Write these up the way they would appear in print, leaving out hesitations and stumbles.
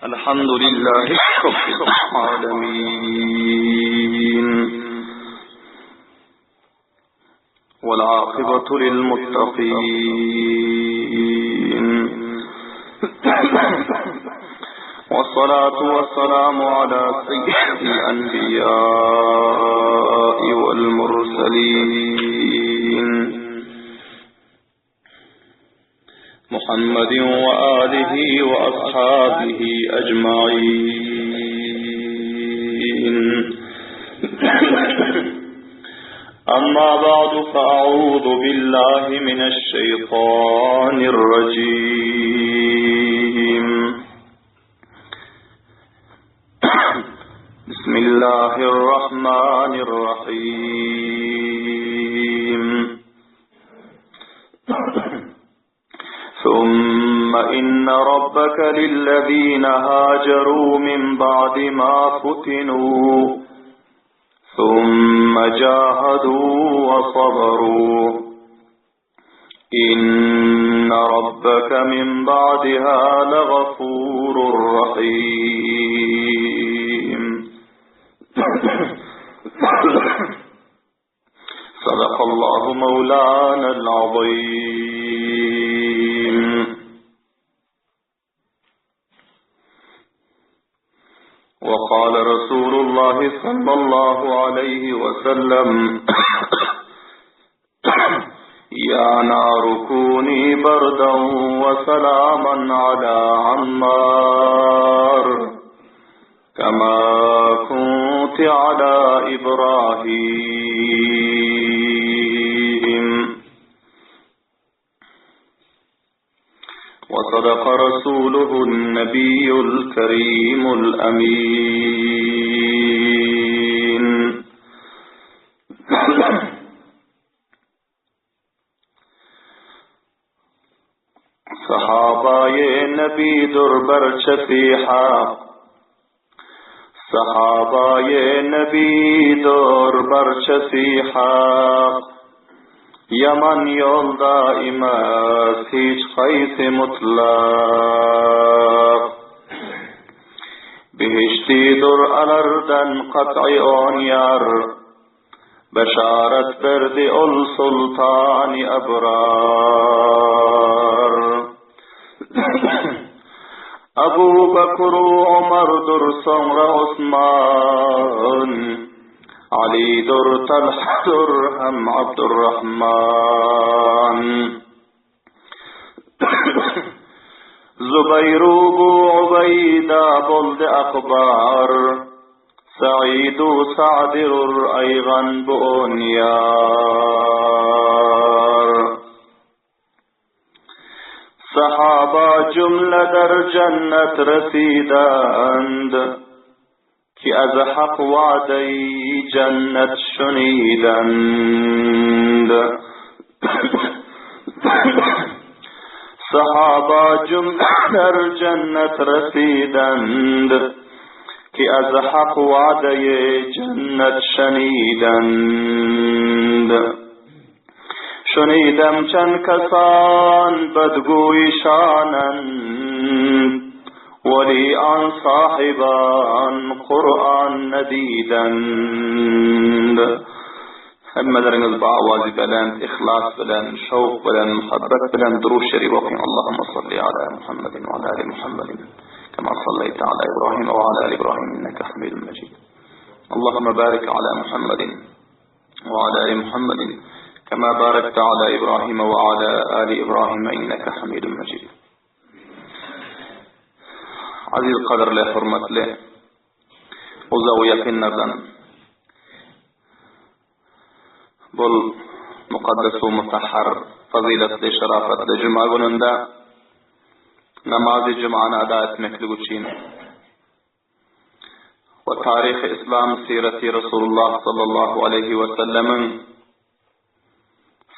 الحمد لله رب العالمين والعاقبة للمتقين والصلاة والسلام على سيد الأنبياء والمرسلين محمد وآله وأصحابه أجمعين. أما بعد فأعوذ بالله من الشيطان الرجيم. بسم الله الرحمن الرحيم. ثم إن ربك للذين هاجروا من بعد ما فتنوا ثم جاهدوا وصبروا إن ربك من بعدها لغفور رحيم. صدق الله مولانا العظيم. وقال رسول الله صلى الله عليه وسلم: يا نار كوني بردا وسلاما على عمار كما كنت على إبراهيم. وصدق رسوله النبي الكريم الأمين. صحابه نبی در برچفیحا صحابه نبی در برچفیحا یمن یول دائم است هیچ خیس مطلق بهشتی در الردن قطع آنیار بشارت برد السلطان ابرار ابو بکر و عمر در سمر عثمان علی در طلحه در هم عبدالرحمن زبیر و بو عبیده بلد اخبار سعید و سعد در ایغن بونیار صحابه جمله در جنت رسیدند که از حق وعده جنت شنیدند. صحابه جمله در جنت رسیدند که از حق وعده جنت شنیدند. شنیدم چند کسان بدگویشانند ولی آن صاحبان قرآن ندیدند. همه درنگز با آوازی بلند، اخلاص بلند، شوق بلند، محبت بلند، درود شریف وقیم. اللهم صل على محمد وعلى آل محمد كما صليت على إبراهيم وعلى آل إبراهيم إنك حميد مجيد. اللهم بارك على محمد وعلى آل محمد كما باركت على إبراهيم وعلى آل إبراهيم إنك حميد مجيد. عزیز قدر له حرمت له اوزا و یقین نردن بل مقدس و مطهر فضیلت له شرافت له جمعه گننده نماز جمعه ادایت مکلگو چین و تاریخ اسلام سیرتی رسول الله صلی الله علیه و سلم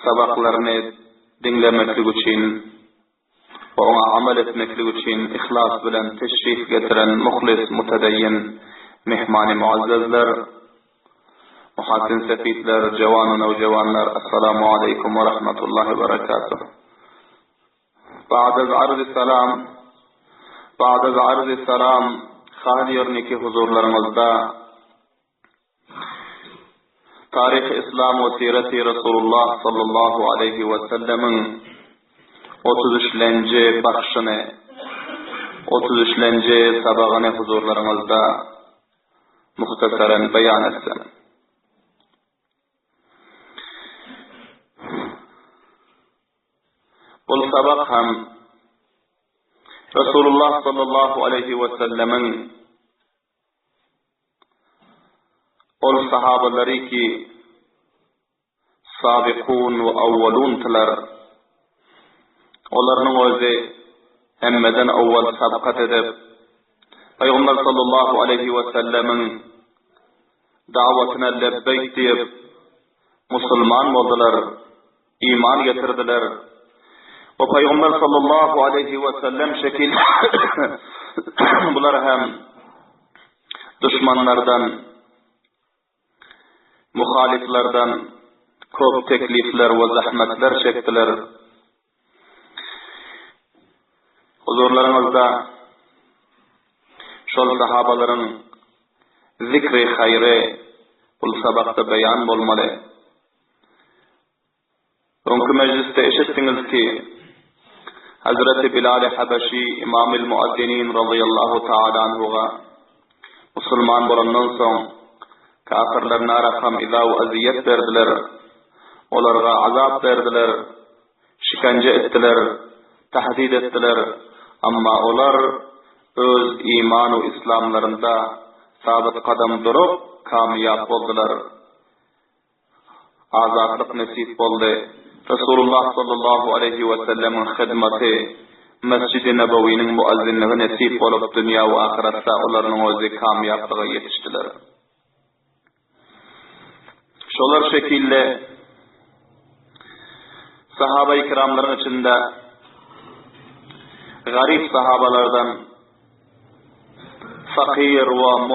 سبق لرنه دنگله مکلگو چین وهو عملت مكلوشين إخلاص بلن تشريف قترا مخلص متدين مهمان معزز لر محسن سفيد لر جوان و جوان لر السلام عليكم ورحمة الله وبركاته. بعد از عرض سلام Ba'da arz-ı selam haliyerniki huzurlarımızda Tarih-i İslam ve Siret-i Resulullah sallallahu aleyhi ve sellemin 33-lenci bakışını, 33-lenci sabağını huzurlarımızda muhtasaren beyan etsem. Bu sabak hem Resulullah sallallahu aleyhi ve sellemin ol sahabaları ki sabikun ve avvalun tiler, onların özü hemmeden avval sabkat edip Peygamber sallallahu aleyhi ve sellemin davetine lebbeyk deyip Müslüman oldular, iman getirdiler. O Peygamber sallallahu aleyhi ve sellem şekil bular hem düşmanlardan, muhaliflerden köp teklifler ve zahmetler çektiler. Huzurlarımızda şol sahabaların zikri hayri bu sabakta beyan olmalı. Bugünkü mecliste işittiniz ki Hazreti Bilal-i Habeşi İmam-ül Muazzinin radıyallahu ta'ala anhuga Müslüman bolandan soň kafirlerine rakam iza ve aziyet verdiler, olarga azap verdiler, şikence ettiler, tahdid ettiler. Amma olar öz imanu İslamlarında sabit kadam durup kamyap oldular. Azatlık nasip oldu. Resulullah sallallahu aleyhi ve sellemin hizmeti Mescid-i Nebevi'nin muazzinliği nasip olup dünya ve ahirette onların özü kamyaplığa yetiştiler. Şolar şekilde sahabe-i kiramların içinde garip sahabalardan, fakir ve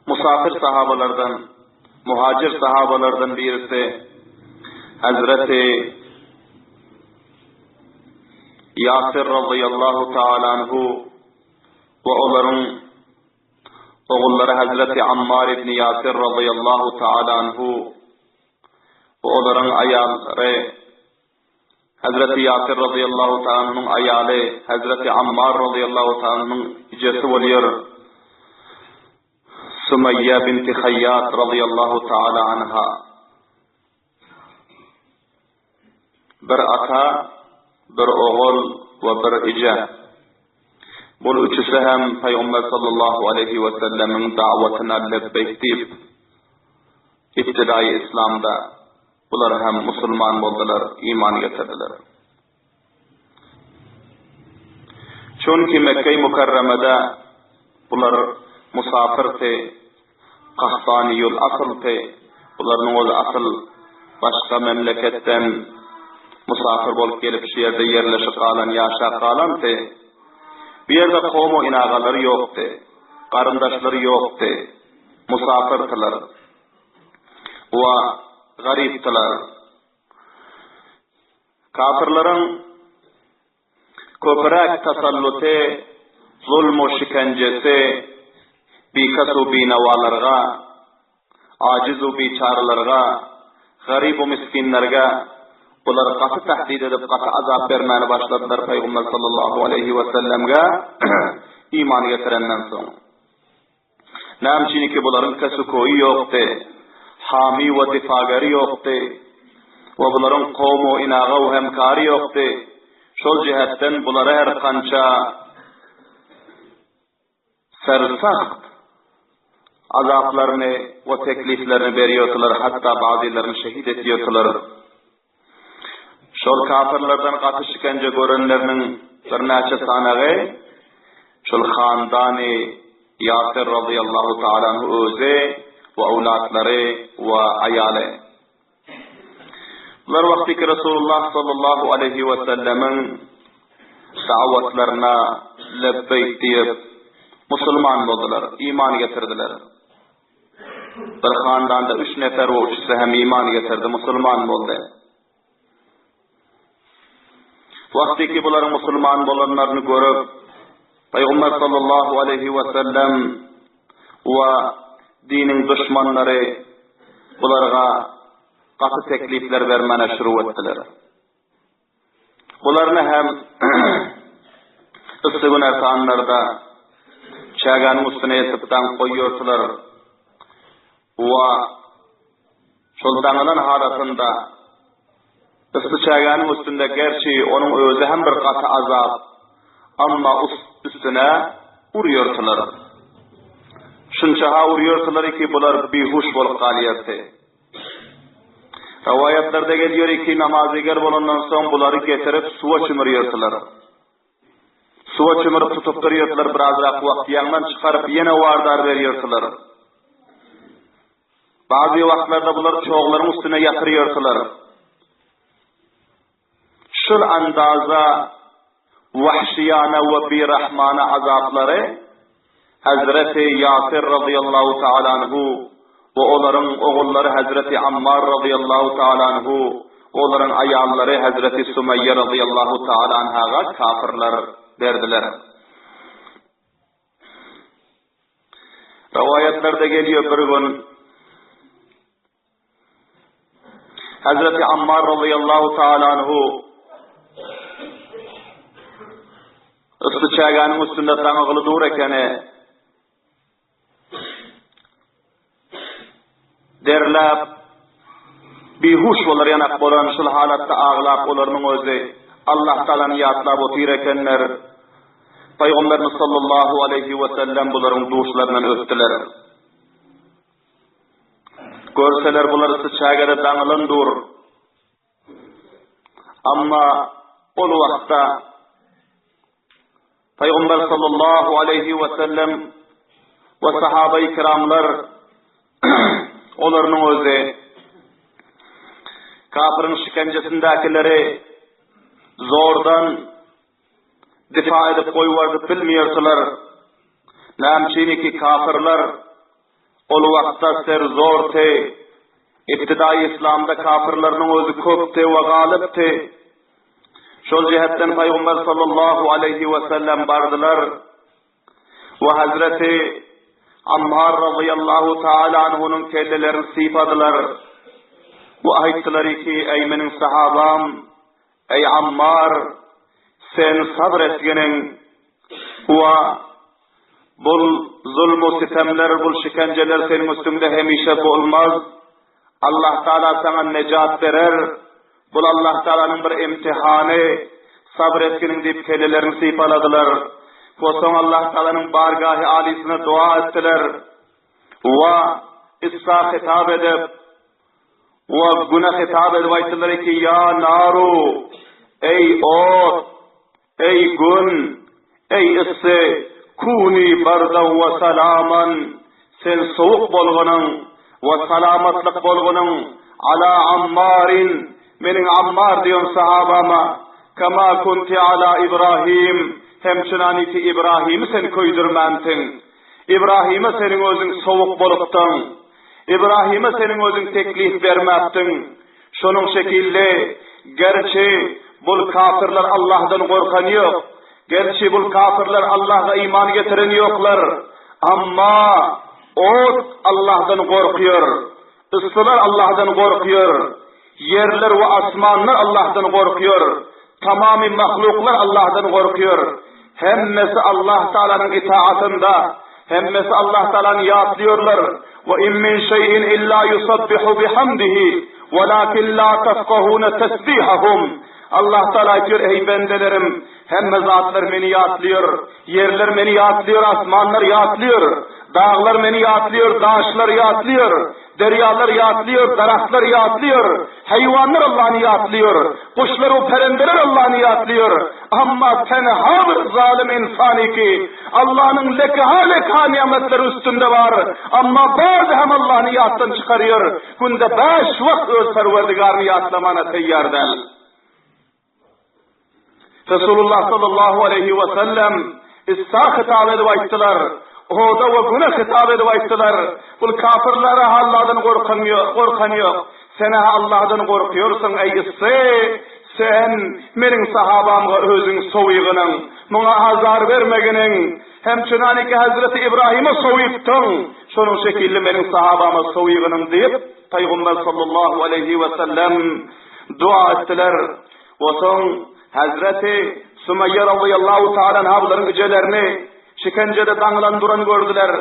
musafir sahabalardan, muhacir sahabalardan birisi Hazreti Yasir radıyallahu ta'ala anhu ve onların oğulları Hazreti Ammar ibn Yasir radıyallahu ta'ala anhu ve onların ayalları Hazreti Yasir radıyallahu ta'ala anhu'nun ayalı Hazreti Ammar radıyallahu ta'ala anhu'nun icesi oluyor Sümeyye binti Hayyat radıyallahu ta'ala anha. Bir ata, bir oğul ve bir ica. Bu üçüsü hem Peygamber sallallahu aleyhi ve sellemin davetine lebbeyk deyip İptidai İslam'da bunlar hem Müslüman oldular, iman getirdiler. Çünkü Mekke-i Mukarreme'de bunlar musafirti, Kahtaniyul asılti, bunların o asıl başka memleketten musafir bolup gelip şu yerde yerleşik kalan, yaşa kalanti, bir yerde kavmu inagaları yoktu, karındaşları yoktu, musafirtiler ve gariptiler. Kafirlerin köpürek tasalluti, zulmü şikencesi, bikasu binawalarga, acizu biçarlarga, garip miskinlerge bular qatı tahdid edip qatı azap vermeye başladılar Peygamber sallallahu aleyhi ve sellem'e iman getirenden soň. Näme ki buların kesukoyu yoktu, hami ve difagari yoktu, ve buların qawmu inaga ve hemkari yoktu. Şol cihetten bulara her kança sersakt azaplarını ve tekliflerini veriyorlar, hatta bazılarını şehit ediyorlar. Şol kafirlerden qatı şikence görenlerinin bir neçe sanağı şol xandani Yasir radıyallahu ta'ala anhu özü ve evlatları ve ayalı. Bunlar vakti ki Resulullah sallallahu aleyhi ve sellemin davetlerine lebbeyk deyip Müslüman oldular, iman getirdiler. Bir xandanda 3 nefer ve 3'si hem iman getirdi, Müslüman oldu. Vakti ki bunların Müslüman olanlarını görüp Peygamber sallallahu aleyhi ve sellem ve dinin düşmanları bularga katı teklifler vermene şuru ettiler. Bularını hem ıssıgın ertanlarda çağanın üstüne yetipten koyuyordular ve şoldanının haratında ısı çağanın üstünde gerçi onun özü hem bir katı azap ama üstüne uğruyordular. Şunçaha uğruyordular ki bular bihuş bolup kaliyeti. Rivayetlerde geliyor ki namaziger bolundan son buları getirip suva çımırıyordular. Suva çımırıp tutup duruyordular birazrak vakti yandan çıkarıp yine vardar veriyordular. Bazı vakitlarda bular çoğuların üstüne yatırıyordular. Şul andaza vahşiyane ve birahmane azapları Hazreti Yasir radıyallahu ta'ala anhu ve onların oğulları Hazreti Ammar radıyallahu ta'ala anhu, onların ayalları Hazreti Sümeyye radıyallahu ta'ala anhaga kafirler verdiler. Rivayetlerde geliyor bir gün Hazreti Ammar radıyallahu ta'ala anhu ısı çağanın üstünde tanıgılı dur ekeni derlap bihuş bolar yanak bolan şul halatta ağlap olarning o'zi Allah Ta'ala'nın yatlap otir ekenler. Peygamberimiz sallallahu aleyhi ve sellem buların duşlarından öptüler. Görseler bular sıçagada dağılındır. Ama o vakta Peygamber sallallahu aleyhi ve sellem ve sahabe-i kiramlar onların özü kafirin şikencesindekileri zordan difa edip koyuvardı bilmiyordular. Namçini ki kafirler o vakta ser zor te İptidai İslam'da kafirlerin özü köpte ve galipte. Şol cihetten Peygamber sallallahu aleyhi ve sellem bardılar ve Hazreti Ammar radıyallahu ta'ala anhunun kellelerini sifadılar. Bu ayettiler ki ey menin sahabam, ey Ammar, sen sabretgenin ve bul zulmü sitemler, bul şikenceler senin üstünde hemişe olmaz. Allah Teala sana necat verer. Bul Allah Teala'nın bir imtihanı, sabretgenin deyip kellelerini sifaladılar. Koson Allah Teala'nın bargahı alisine dua ettiler. Ve issa hitap edip ve günah hitap edip ayettiler ki ya naru, ey ot, ey gün, ey ısı, kuni bardan ve salaman, sen soğuk bolgunun ve salamatlık bolgunun ala Ammarin, menin Ammar diyon sahabama, kama kunti ala İbrahim, hemçinani ki İbrahim'i sen koydurmantın. İbrahim'e senin özün soğuk boluptun. İbrahim'e senin özün teklif vermeptin. Şunun şekilde gerçi bul kafirler Allah'tan korkan yok. Gerçi bul kafirler Allah'a iman getiren yoklar. Ama ot Allah'tan korkuyor. Isılar Allah'tan korkuyor. Yerler ve asmanlar Allah'tan korkuyor. Tamami mahluklar Allah'tan korkuyor. Hemmesi Allah Teala'nın itaatında, hemmesi Allah Teala'nı yadlıyorlar. Ve in min şeyin illa yusabbihu bihamdihi velakin la tafkahuna tesbihahum. Allah Teala diyor ey bendelerim, hemme zatlar beni yadlıyor, yerler beni yadlıyor, asmanlar yadlıyor, dağlar beni yadlıyor, dağışlar yadlıyor, deryalar yadlıyor, daraklar yadlıyor, hayvanlar Allah'ını yadlıyor, kuşlar o perendeler Allah'ını yadlıyor. Ama tenha bir zalim insanı ki Allah'ın lekha nimetleri üstünde var. Ama bazı hem Allah'ını yaddan çıkarıyor. Günde 5 vakit öz Perverdigarını yadlamana teyyar değil. Resulullah sallallahu aleyhi ve sellem İsa hitap edip ayttılar. Oda ve günah hitap edip ayttılar. Bu kafirlere Allah'tan korkan yok. Sen Allah'tan korkuyorsun ey İsa. Sen menin sahabamga özün soğuyğının Muna azar vermeginin, hem çınaniki Hazreti İbrahim'e soğuyuptun, şunun şekilli benim sahabama soğuyğının deyip, Peygamber sallallahu aleyhi ve sellem dua ettiler. Ve son Hazreti Sümeyye radıyallahu ta'ala habların gecelerini şikencede dağılandıran gördüler.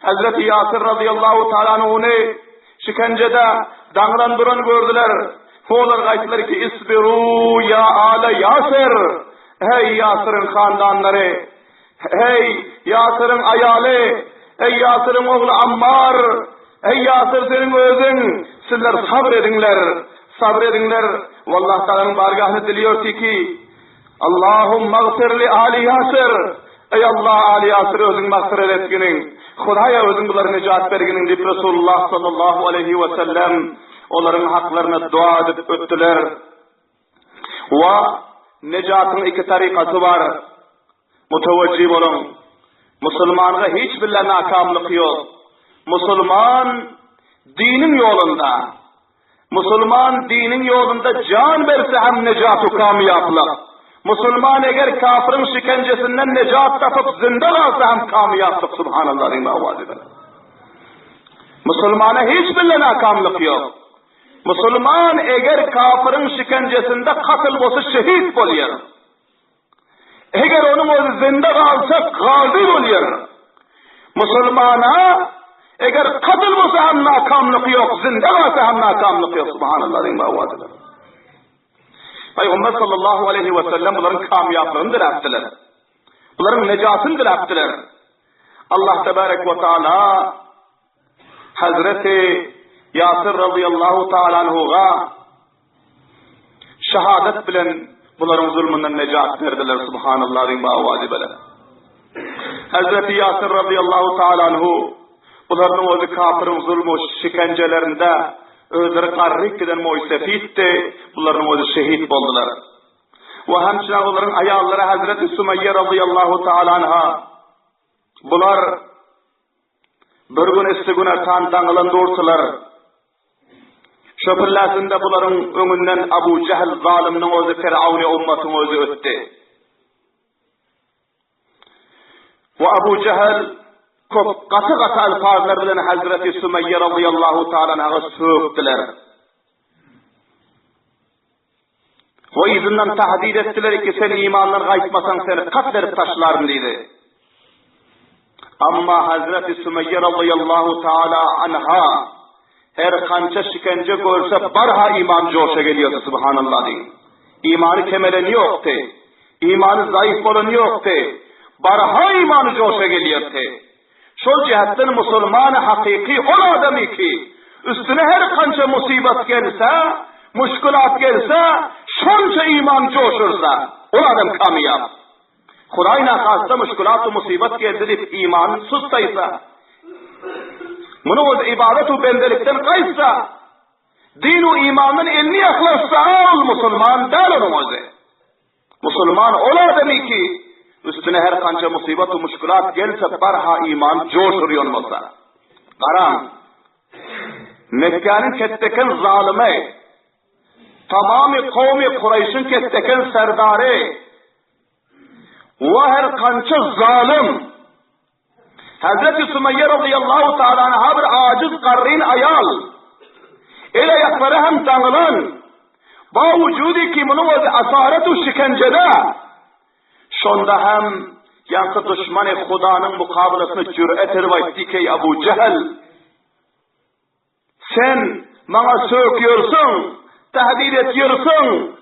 Hazreti Yasir radıyallahu ta'ala onu şikencede dağılandıran gördüler. Onlar gaytlar ki isbiru ya ale Yasir. Hey Yasir'in handanları, hey Yasir'in ayali, ey Yasir'in oğlu Ammar, ey Yasir senin özün, sizler sabredinler. Vallahi Teala'nın bargahını diliyor ki, Allahümme gfir li Ali Yasir, ey Allah Ali Yasir özün mağfiret etginin, Hudaya özün bunları necat berginin deyip Resulullah sallallahu aleyhi ve sellem onların haklarına dua edip öttüler. Ve necatın iki tarikatı var. Muteveccih olun. Müslüman'a hiçbir nakamlık yok. Müslüman dinin yolunda. Müslüman dinin yolunda can verse hem necatu kamiyaplık. Müslüman eğer kafirin şikencesinden necat tapıp zinde kalsa hem kamiyaplık. Subhanallah rimavadidir. Müslümana hiçbir nakamlık yok. Müslüman eğer kafirin şikencesinde katıl olsa şehit oluyor. Eğer onun o zinde kalsa gazi oluyor. Müslümana eğer katıl olsa hem nakamlık yok, zinde kalsa hem nakamlık yok. Subhanallah rimavadidir. Peygamber sallallahu aleyhi ve sellem bunların kamiyaplığını dileptiler. Bunların necatını dileptiler. Allah tebarek ve teala Hazreti Yasir radıyallahu ta'ala anhuga şehadet bilen bunların zulmünden necat verdiler. Subhanallah rimavadidir. Hazreti Yasir radıyallahu ta'ala anhu bunların o kafirin zulmü şikencelerinde özleri qarrik giden moysefiydi, bunların özü şehit oldular. Ve hemçine onların ayalları Hazreti Sümeyye radıyallahu ta'ala anha, bunlar bir gün istigüne tanıdan durtular. Şöpürlesinde bunların önünden Abu Cehl zaliminin özü Firavun'u ummatın özü öttü. Ve Abu Cehl katı alfazlar bilen Hazreti Sümeyye radıyallahu ta'ala söktüler. Ve izinden tahdid ettiler ki sen imandan kayıtmasan seni katledip taşlarım dedi. Ama Hazreti Sümeyye radıyallahu ta'ala anha her kança şikence görse barha iman coşa geliyordu. Subhanallah deyin. İmanı kemeleni yoktu. İmanı zayıf olanı yoktu. Barha imanı coşa geliyordu. Şol cihetten Müslümanı hakiki ol adamı ki üstüne her kança musibet gelse, müşkülat gelse, şonca iman coşursa o adam kamiyap. Kur'an'a kasta müşkülat-ı musibet geldirip imanın sustaysa, bunu o ibadet-u bendelikten kaysa, din-u imanın elini yaklaşsa ol Müslüman der onun özü. Müslüman ol adamı ki üstüne her kança musibet-u müşkülat gelse barha iman coşuruyor olsa. Karam, Mekke'nin ketteken zalime, tamamı kavmi Kureyş'in ketteken serdari, ve her kança zalim, Hazreti Sümeyye radıyallahu ta'ala anha bir aciz karrin ayal, ele yakları hem dağılan, ba vücudi ki bunun asaret-u şikencede, şonda hem yankı düşman-ı Kuda'nın mukabelasını cüret ervaytti ki Abu Cehl, sen bana söküyorsun, tehdit ediyorsun,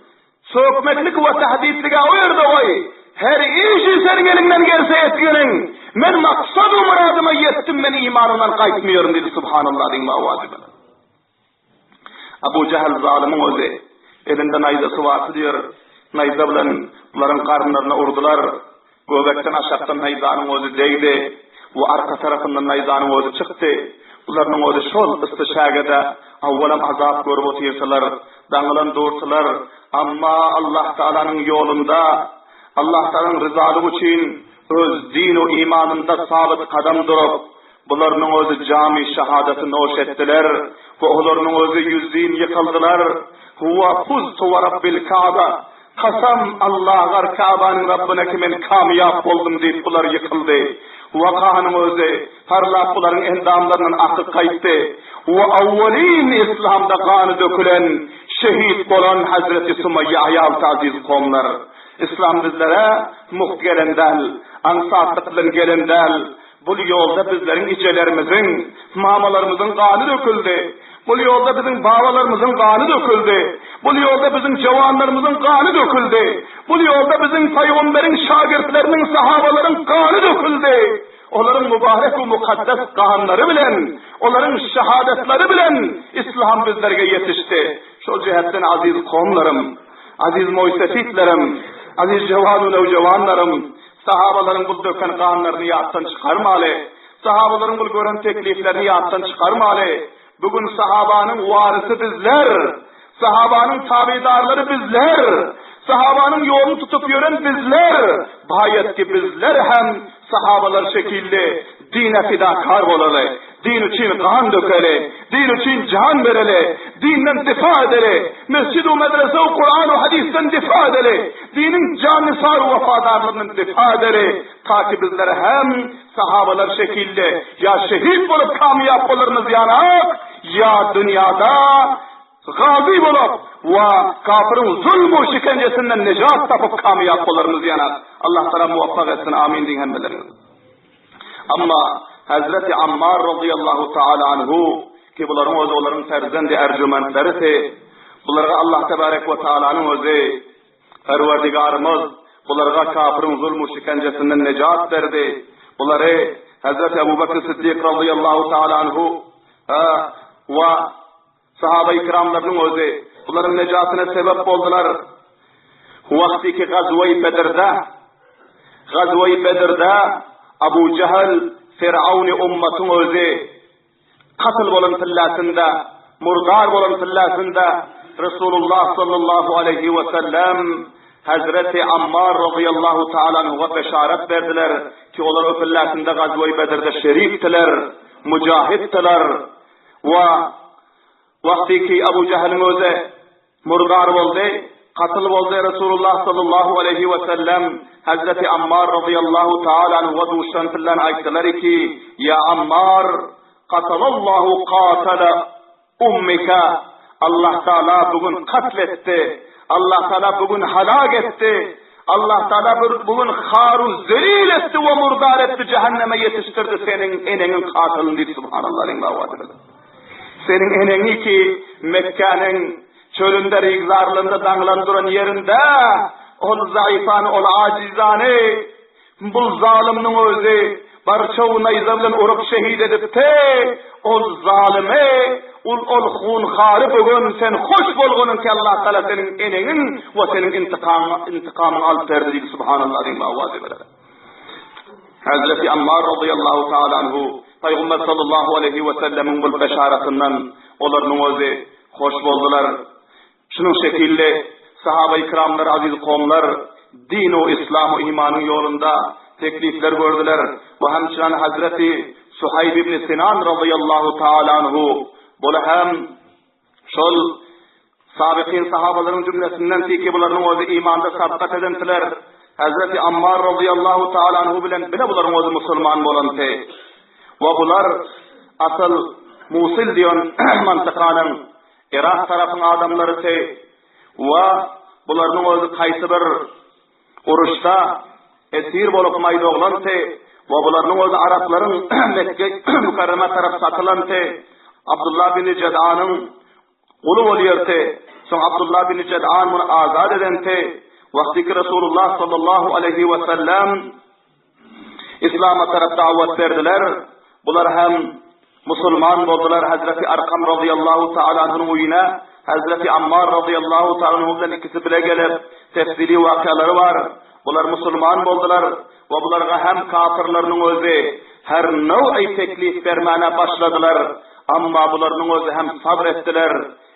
sökmeklik ve tehditliğe uyurdu oy, her işi senin elinden gelse etkirin, men maksad-ı muradıma yettim, ben imanından kayıtmıyorum dedi. Subhanallah din mavazı. Abu Cehl zalimin özü, elinde nayzası vardı diyor, nayza bilen bunların karınlarına urdular, göbekten aşağıdan nayzanın özü değdi, bu arka tarafından nayzanın özü çıktı, bunların özü şol istişagede, avvalam azap görüp otursalar, dağılan durtular, ama Allah Teala'nın yolunda, Allah Teala'nın rızalığı için öz din-u imanında sabit kadam durup, bunların özü cami şehadetini hoş ettiler, ve onların özü yüzün yıkıldılar. Huve fuztu ve Rabbil Kabe, Kasam Allah'ar Ka'banın Rabbine kimin kamiyap oldum deyip bular yıkıldı. Vakanın özü, parlak buların endamlarının akı kayıttı. Ve avvalin İslam'da kanı dökülen, şehit olan Hazreti Sümeyye ayal aziz komlar. İslam bizlere muhgelendel, ansatlıkların gelendel, bu yolda bizlerin içelerimizin, mamalarımızın kanı döküldü. Bu yolda bizim babalarımızın kanı döküldü. Bu yolda bizim cevanlarımızın kanı döküldü. Bu yolda bizim peygamberin şagirdlerinin, sahabaların kanı döküldü. Onların mübarek ve mukaddes kanları bilen, onların şehadetleri bilen İslam bizlerge yetişti. Şu cihetten aziz komlarım, aziz moysefitlerim, aziz cevan-ı nevcevanlarım, sahabaların bu döken kanlarını yattan çıkarmalı. Sahabaların bu gören tekliflerini yattan çıkarmalı. Bugün sahabanın varisi bizler, sahabanın tabidarları bizler, sahabanın yolunu tutup yören bizler, bayet ki bizler hem sahabalar şekilde dine fidakar olalı, din için kan dökeli, din için can vereli, dinden difa edeli, mescid-u medrese-u Kur'an-u hadisten difa edeli, dinin canisar-u vefadarlığının difa edeli, ta ki bizler hem sahabalar şekilde ya şehit olup kamiyap olurunuz yanak, ya dünyada gazi bulup ve kafirin zulmü şikencesinden necat tapıp kamiyap olurunuz yanak. Allah Teala muvaffak etsin, amin deyin hemmeleriniz. Ama Hazreti Ammar radıyallahu ta'ala anhu ki bunların özü onların ferzendi ercümentleri, bunlara Allah tebarek ve ta'ala'nın özü Perverdigarımız bunlara kafirin zulmü şikencesinden necat verdi. Bunları Hazreti Ebu Bekir Sıddık radıyallahu ta'ala anhu ve sahabe-i kiramlarının özü bunların necatine sebep oldular. Vaktiki Gazve-i Bedir'de Abu Cehil Firavun-i ummatın özü katıl bolan tillasında, murdar bolan tillasında Resulullah sallallahu aleyhi ve sellem Hazreti Ammar radıyallahu ta'ala anhu'a beşaret verdiler ki onlar o fillasında Gazve-i Bedir'de şeriftiler, mücahittiler ve vakti ki Abu Cehil'in özü murdar oldu, katıl oldu Resulullah sallallahu aleyhi ve sellem Hazreti Ammar radıyallahu ta'ala anhu'a duştan fillan ayettiler ki ya Ammar katalallahu katala ummika, Allah Teala bugün katletti, Allah Teala bugün halak etti, Allah Teala bugün haru zelil etti ve murdar etti, cehenneme yetiştirdi senin enenin katilini dedi. Subhanallah. Senin eneni ki Mekke'nin çölünde rigzarlığında danglandıran yerinde ol zayıfane, ol acizane bu zalimnin özü barçavu nayza bilen urup şehit edip te ol zalime ol hunharı bugün sen hoş bolgunun ki Allah Teala senin enenin ve senin intikamın alıp verdi. Subhanallah. Hazreti Ammar radıyallahu ta'ala anhu Peygamber sallallahu aleyhi ve sellemin bu beşaretinden onların özü hoş boldular. Şunun şekilde sahabe-i kiramlar, aziz kavmlar din-u İslam-ı imanın yolunda teklifler gördüler. Bu hemçinin Hazreti Suhayb ibn Sinan radıyallahu ta'ala anhu böyle hem şol sabiqin sahabaların cümlesinden ki bunların özü imanda sabıkat edentiler. Hazreti Ammar radıyallahu ta'ala anhu bile bunların özü Müslüman bolantı. Ve bunlar asıl Musil diyon mantıkanın Irak tarafın adamları ve bunların özü kaysı bir uruşta esir bolup maydoğlan ve bunların özü Arapların Mekke mükerreme taraf satılan Abdullah bin Ced'an'ın kulu oluyor son Abdullah bin Ced'an bunu azad eden vaktiki Resulullah sallallahu aleyhi ve sellem İslam'a taraf davet verdiler. Bunlar hem Müslüman oldular. Hazreti Arkam radıyallahu ta'ala anh'ın uyuna Hazreti Ammar radıyallahu ta'ala anh'ın ikisi bile gelip tefsili vakaları var. Bunlar Müslüman oldular ve bunlara hem kafirlerin özü her nev'i teklif vermeye başladılar. Ama bunların özü hem sabrettiler,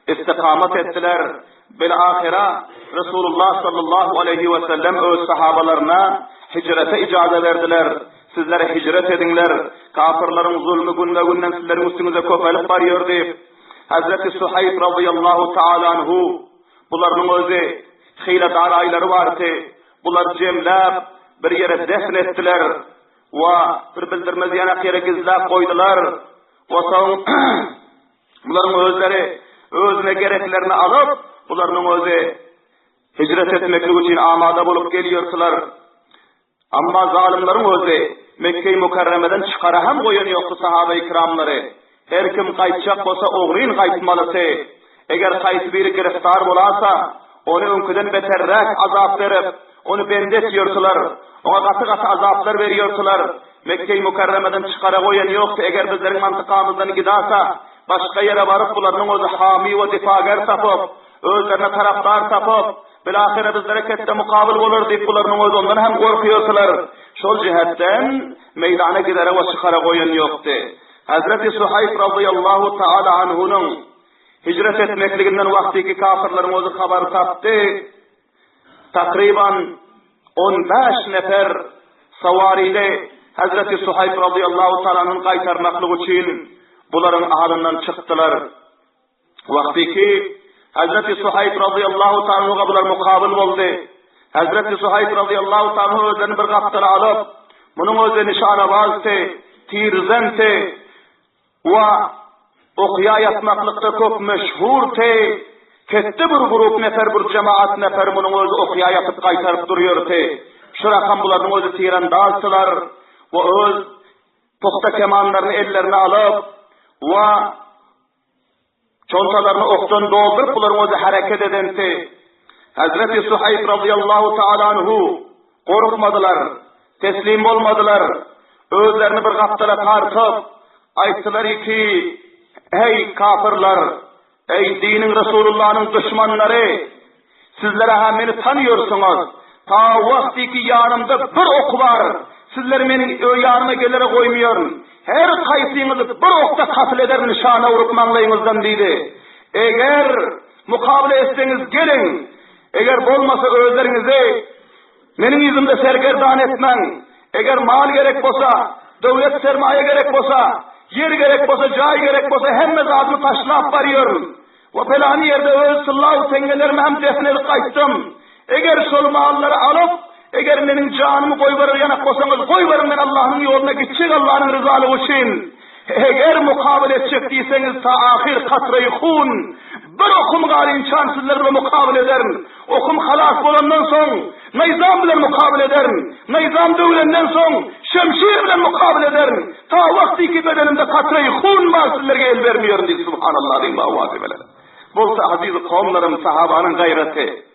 istikamet ettiler. Bilahira Resulullah sallallahu aleyhi ve sellem öz sahabalarına hicrete icazet verdiler. Sizlere hicret edinler. Kafirlerin zulmü günden sizlerin üstünüze köpelik varıyor deyip Hazreti Suhayb radıyallahu ta'ala anhu bunların özü hiledar ayları vardı. Bular cemlep bir yere defn ettiler ve bir bildirmez yanak yere gizlep koydular. Ve son buların özleri özüne gereklerini alıp buların özü hicret etmeklik için amada bulup geliyordular. Amma zalimlerin özü Mekke-i Mukarreme'den çıkara hem koyun yoktu sahabe-i kiramları. Her kim kaytacak olsa oğluyun kaytmalısı. Eğer kayıt biri giriftar bolasa onu önküden beterrek azap verip onu bendet yiyordular. Ona katı katı azaplar veriyordular. Mekke-i Mukarreme'den çıkara koyun yoktu. Eğer bizlerin mantıkamızdan gidasa başka yere varıp bularının özü hami ve difager tapıp özlerine taraftar tapıp bilahire bizlere kette mukabil olur deyip bularının özü ondan hem korkuyordular. Şol cihetten meydana gidere ve çıkara koyun yoktu. Hazreti Suhayb radıyallahu ta'ala anhunun hicret etmekliğinden vaktiki kafirlerin özü haber taptı. Takriban 15 nefer savariyle Hazreti Suhayb radıyallahu ta'ala'nın kaytarmaklığı için buların ahalinden çıktılar. Vaktiki Hazreti Suhayb radıyallahu ta'ala'na bular mukabil oldu. Hazreti Suhayb radıyallahu ta'ala özlerini bir kaptana alıp bunun özü nişana bazdı, tirzenti ve okuya yatmaklıkta çok meşhur te kette bir grup nefer bir cemaat nefer bunun özü okuya yatıp kaytarıp duruyor te. Şu rakam buların özü tirandazdılar ve öz tokta kemanlarını ellerine alıp ve çontalarını oktan doldurup buların özü hareket edenti. Hazreti Suhayb radıyallahu ta'ala anhu korkmadılar, teslim olmadılar. Özlerini bir kaptala tartıp ayttılar ki ey kafirler, ey dinin Resulullah'ın düşmanları, sizlere hem beni tanıyorsunuz. Ta vakti ki yanımda bir ok var. Sizler beni yanıma gelere koymuyor. Her kayısınızı bir okta katil eder nişana vurup manlayınızdan dedi. Eğer mukabele etseniz gelin. Eğer bolmasa özlerinizi benim yüzümde sergerdan etmen. Eğer mal gerek olsa, devlet sermaye gerek olsa, yer gerek olsa, cay gerek olsa hemmez adını taşlap varıyor. Ve felani yerde öz sallahu tengelerimi hem defnedip kayttım. Eğer sol malları alıp eğer benim canımı koyverir yanak olsanız koyverin ben Allah'ın yoluna gidecek Allah'ın rızalığı için. Eğer mukabele edecek değilseniz ta ahir katrayı hun bir okum galin çansızlarla mukabele ederim. Okum halas olandan son nizam bilen mukabele ederim. Nizam dövlenden son şemşir bilen mukabele ederim. Ta vakti ki bedenimde katrayı hun mahsullerine el vermiyorum diye subhanallah diyeyim vazibeler. Bolsa aziz kavimlerim sahabanın gayreti.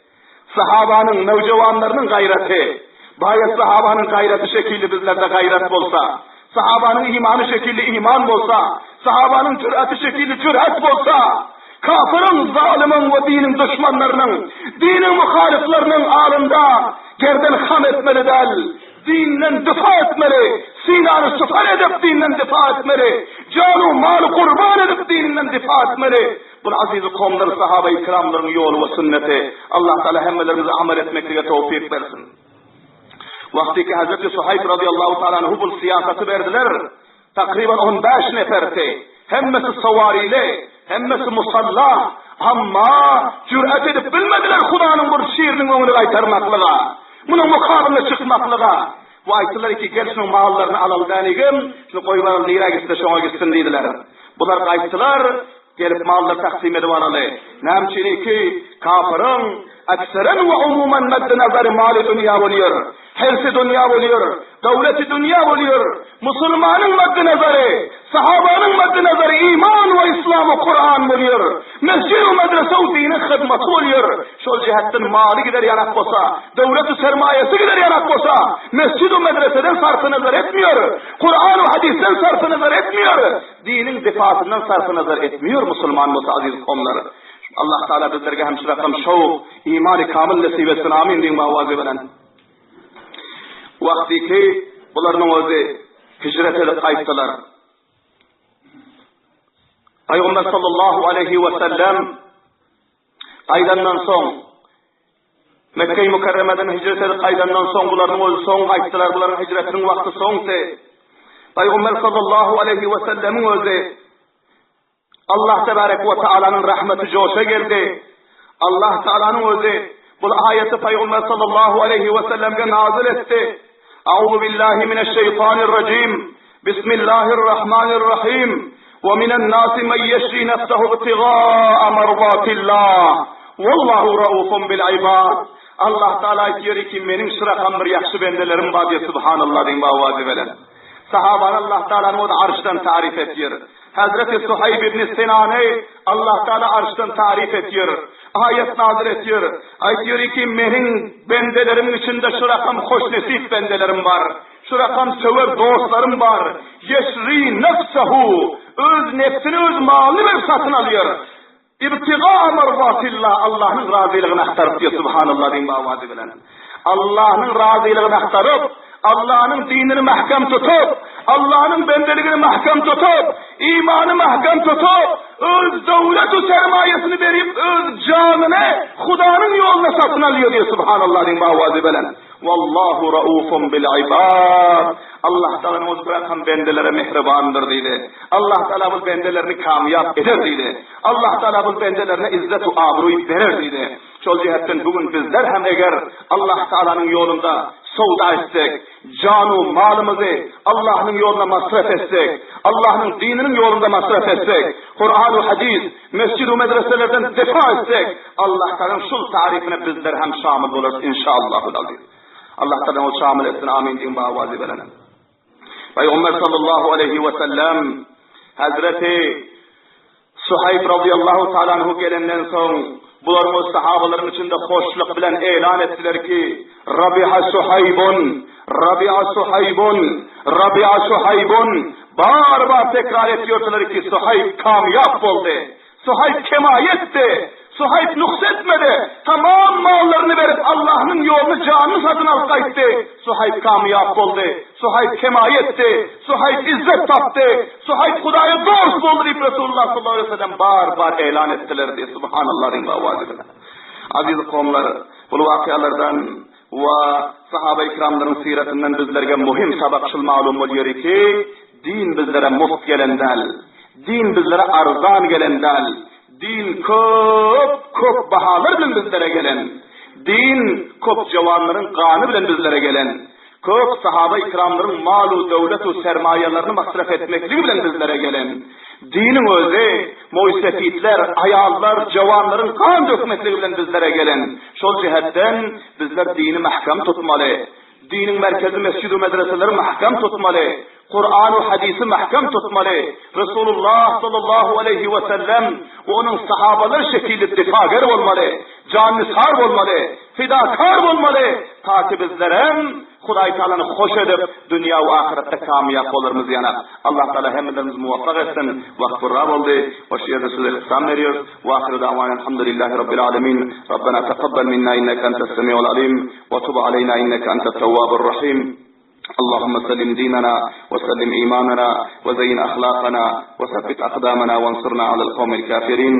Sahabanın nevcevanlarının gayreti. Bayet sahabanın gayreti şekilli bizlerde gayret bolsa. Sahabanın imanı şekilli iman bolsa. Sahabanın cüreti şekilli cüret bolsa. Kafirin, zalimin ve dinin düşmanlarının, dinin muhaliflerinin alında gerden ham etmeli del. Dinden difa etmeli. Sinanı süfar edip dinden difa etmeli. Canı malı kurban edip dininden difa etmeli. Bu aziz kavimler sahabe-i kiramların yolu ve sünneti. Allah Teala hemmelerimize amel etmekle tevfik versin. Vakti ki Hazreti Suhayb radıyallahu ta'ala anhu bu siyaseti verdiler. Takriban 15 neferti. Hemmesi savariyle, hemmesi musalla. Ama cüret edip bilmediler Kur'an'ın bu şiirinin önünü kaytarmaklığa. Bunun mukabeline çıkmaklığa. Bu ayetler ki gel şunun mallarını alalım denigim. Şunu koyuvarım lira gitsin şuna gitsin dediler. Bunlar kayıttılar. Gelip mallar taksim edivanalı. Nemçini ki kafirin ekseren ve umumen medde nazarı mali dünya oluyor. Hersi dünya oluyor. Devleti dünya oluyor. Müslümanın medde nazarı, sahabanın medde nazarı iman ve İslam-ı Kur'an oluyor. Mescid-i medrese-u dinin hizmeti oluyor. Şol cihetten mali gider yanak olsa, devleti sermayesi gider yanak olsa, mescid-i medreseden sarfı nazar etmiyor. Kur'an-ı hadisten sarfı nazar etmiyor. Dinin defasından sarfı nazar etmiyor Müslüman aziz kavimler. Allah Teala bizlerge hemşirakam şov, iman-ı kamil nasip etsin. Amin deyin mavazi veren. Vakti ki bularının özü hicret edip kayıttılar. Peygamber sallallahu aleyhi ve sellem kaydandan son Mekke-i Mukarreme'den hicret edip kaydandan son bularının özü son kayıttılar. Buların hicretinin vakti sonse Peygamber sallallahu aleyhi ve sellemin özü Allah tebarek ve teala'nın rahmeti coşa geldi. Allah Teala'nın özü Bu ayeti Peygamber sallallahu aleyhi ve sellem'e nazil etti. Euzu billahi mineşşeytanirracim. Bismillahirrahmanirrahim. Ve minen nasi men yeşri nefsehu ibtigâ'a mervâtillah. Vallahu raufun bil ibad. Allah Teala diyor ki benim sırakam bir yaxşı bendelerim var diye subhanallah din bavazi velen. Sahaban Allah Teala'nın o da arştan tarif ediyor. Hazreti Suhayb ibn Sinan'ı Allah Teala arştan tarif ediyor. Ayet nazil ediyor. Diyor ki benim bendelerimin içinde şu rakam hoş nesip bendelerim var. Şu rakam sever dostlarım var. Yeşri nefsehu. Öz nefsini öz malını ve satın alıyor. İbtiga mervatillah. Allah'ın razılığını aktarıp diyor subhanallah din bavazi bilen. Allah'ın razılığını aktarıp Allah'ın dinini mahkam tutup, Allah'ın bendeliğini mahkam tutup, imanı mahkam tutup, öz devlet-u sermayesini verip, öz canını Huda'nın yoluna satın alıyor diye subhanallah din bavazi bilen. Vallahu raufun bil ibad. Allah Teala'nın o bırakan bendelere mehribandır dedi. Allah Teala bu bendelerini kamyap eder dedi. Allah Teala bu bendelerine izzet-u abruyu verir dedi. Şol cihetten bugün bizler hem eğer Allah Teala'nın yolunda savda etsek, canu malımızı Allah'ın yoluna masraf etsek, Allah'ın dininin yolunda masraf etsek, Kur'an-ı hadis, mescid-u medreselerden defa etsek, Allah Teala'nın şu tarifine bizler hem şamil oluruz inşallah. Allah Teala o şamil etsin amin diyin bavazi veren. Peygamber sallallahu aleyhi ve sellem Hazreti Suhayb radıyallahu ta'ala anhu gelenden son bularımız sahabaların içinde hoşluk bilen elan ettiler ki Rabi'a Suhaybun, Rabi'a Suhaybun, Rabi'a Suhaybun bağır bağır tekrar ediyordular ki Suhayb kamyap oldu. Suhayb kemayetti. Suhayb nuksetmedi. Tamam mallarını verip Allah'ın yolunu canını satın alsaydı. Suhayb kamyap oldu. Suhayb kemayetti. Suhayb izzet taptı. Suhayb Huda'ya dost oldu deyip Resulullah sallallahu aleyhi ve sellem bağır bağır elan ettiler diye subhanallah'ın vavazibine. Aziz kavimler, bu vakialardan ve sahabe-i kiramların siretinden bizlerge muhim sabakçıl malum oluyor ki din bizlere muft gelendel, din bizlere arzan gelendel, din köp bahalar bilen bizlere gelen, din köp cevanların kanı bilen bizlere gelen, köp sahabe-i kiramların malu, devletu, sermayelerini masraf etmekliği bilen bizlere gelen, dinin özü, muysefitler, ayallar, cevanların kan dökmekliği bilen bizlere gelen, şol cihetten bizler dini mahkam tutmalı, dinin merkezi mescid-u medreseleri mahkam tutmalı, Kur'an-ı hadisi mahkam tutmalı, Resulullah sallallahu aleyhi ve sellem ve onun sahabalar şekilde difagar olmalı, cannisar olmalı, fidakar olmalı, ta ki bizlere Huday Teala'nı hoş edip dünya ve ahirette kamyap olurmuz yana. Allah Teala hemimiz muvaffak etsin. Vakfı Rab oldu. O şiirde size ihsan veriyor. Ve ahiru da'van elhamdülillahi rabbil alemin. Rabbena teqabbel minna inneke entes semi'ul alim. Ve tub aleyna inneke entet tevvabur rahim. اللهم سلم ديننا وسلم إيماننا وزين أخلاقنا وثبت أقدامنا وانصرنا على القوم الكافرين.